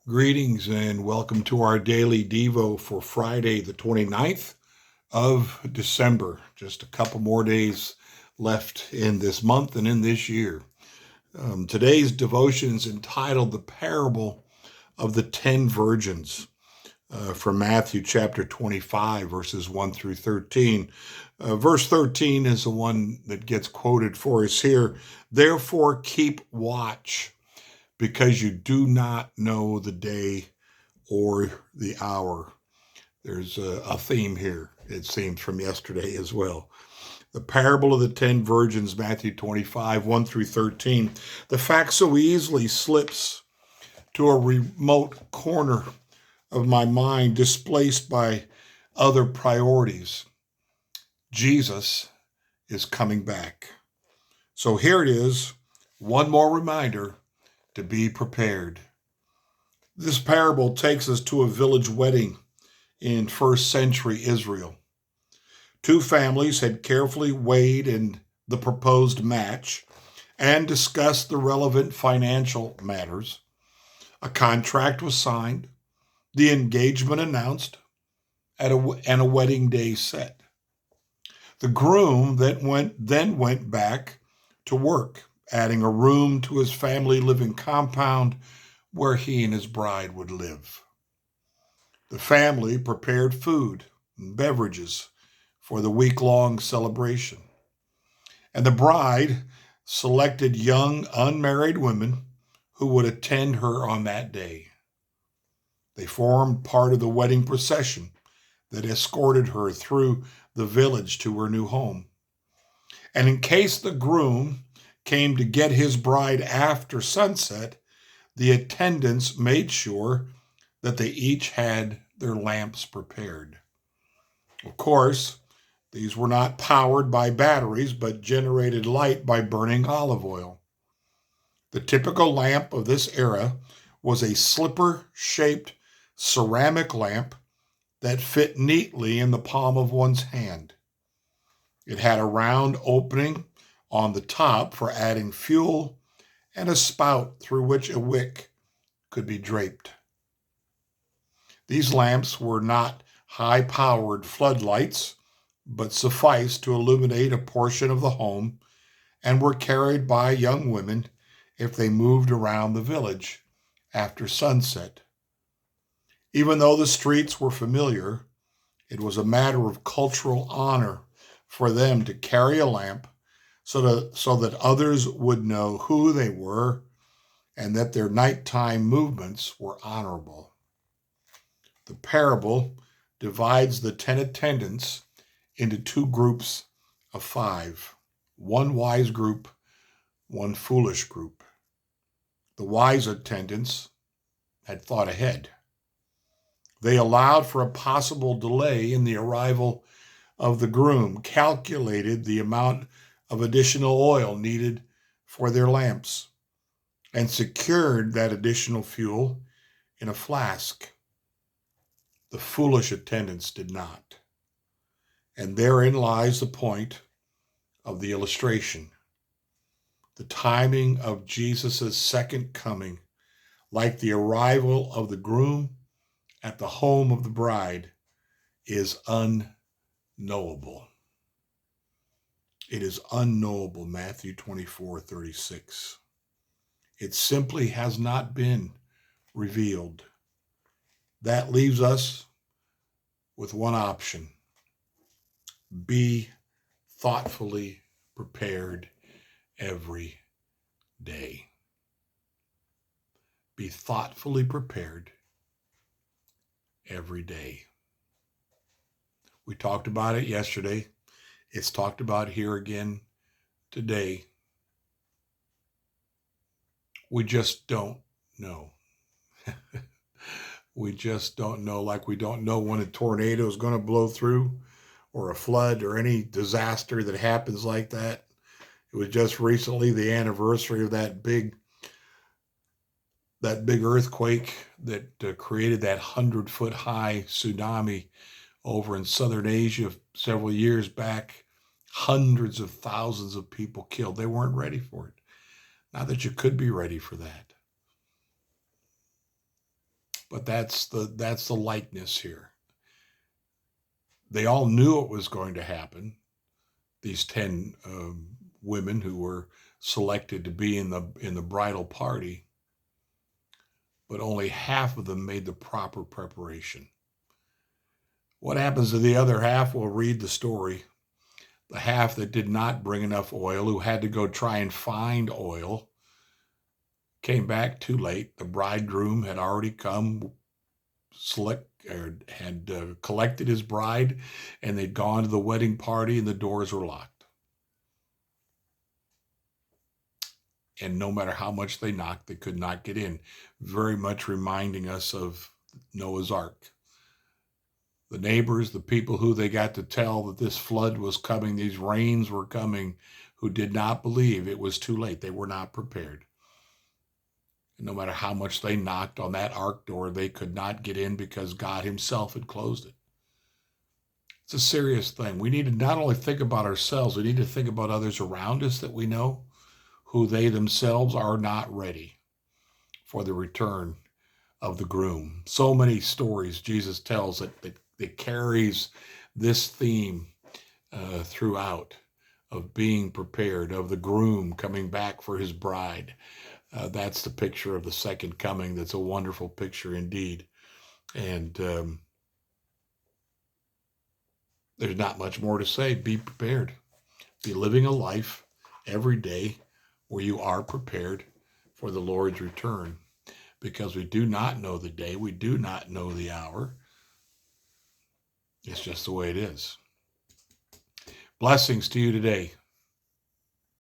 Greetings and welcome to our daily Devo for Friday, the 29th of December. Just a couple more days left in this month and in this year. Today's devotion is entitled The Parable of the 10 Virgins from Matthew chapter 25, verses 1 through 13. Verse 13 is the one that gets quoted for us here. Therefore, keep watch, because you do not know the day or the hour. There's a theme here, it seems, from yesterday as well. The parable of the 10 virgins, Matthew 25, 1 through 13. The fact so easily slips to a remote corner of my mind, displaced by other priorities. Jesus is coming back. So here it is, one more reminder to be prepared. This parable takes us to a village wedding in first century Israel. Two families had carefully weighed in the proposed match and discussed the relevant financial matters. A contract was signed, the engagement announced, and a wedding day set. The groom then went back to work, adding a room to his family living compound where he and his bride would live. The family prepared food and beverages for the week-long celebration, and the bride selected young unmarried women who would attend her on that day. They formed part of the wedding procession that escorted her through the village to her new home. And in case the groom came to get his bride after sunset, the attendants made sure that they each had their lamps prepared. Of course, these were not powered by batteries, but generated light by burning olive oil. The typical lamp of this era was a slipper-shaped ceramic lamp that fit neatly in the palm of one's hand. It had a round opening on the top for adding fuel and a spout through which a wick could be draped. These lamps were not high-powered floodlights, but sufficed to illuminate a portion of the home and were carried by young women if they moved around the village after sunset. Even though the streets were familiar, it was a matter of cultural honor for them to carry a lamp so that others would know who they were and that their nighttime movements were honorable. The parable divides the 10 attendants into two groups of 5, one wise group, one foolish group. The wise attendants had thought ahead. They allowed for a possible delay in the arrival of the groom, calculated the amount of additional oil needed for their lamps, and secured that additional fuel in a flask. The foolish attendants did not. And therein lies the point of the illustration. The timing of Jesus' second coming, like the arrival of the groom at the home of the bride, is unknowable. It is unknowable, Matthew 24:36. It simply has not been revealed. That leaves us with one option. Be thoughtfully prepared every day. Be thoughtfully prepared every day. We talked about it yesterday. It's talked about here again today. We just don't know. We just don't know, like we don't know when a tornado is going to blow through, or a flood, or any disaster that happens like that. It was just recently the anniversary of that big earthquake that created that 100-foot high tsunami over in southern Asia several years back. Hundreds of thousands of people killed. They weren't ready for it. Not that you could be ready for that. But that's the likeness here. They all knew it was going to happen. These 10 women who were selected to be in the bridal party, but only half of them made the proper preparation. What happens to the other half? We'll read the story. The half that did not bring enough oil, who had to go try and find oil, came back too late. The bridegroom had already come, had collected his bride, and they'd gone to the wedding party, and the doors were locked. And no matter how much they knocked, they could not get in. Very much reminding us of Noah's Ark. The neighbors, the people who they got to tell that this flood was coming, these rains were coming, who did not believe, it was too late. They were not prepared. And no matter how much they knocked on that ark door, they could not get in because God himself had closed it. It's a serious thing. We need to not only think about ourselves, we need to think about others around us that we know, who they themselves are not ready for the return of the groom. So many stories Jesus tells that carries this theme throughout, of being prepared, of the groom coming back for his bride. That's the picture of the second coming. That's a wonderful picture indeed. And there's not much more to say. Be prepared. Be living a life every day where you are prepared for the Lord's return, because we do not know the day. We do not know the hour. It's just the way it is. Blessings to you today.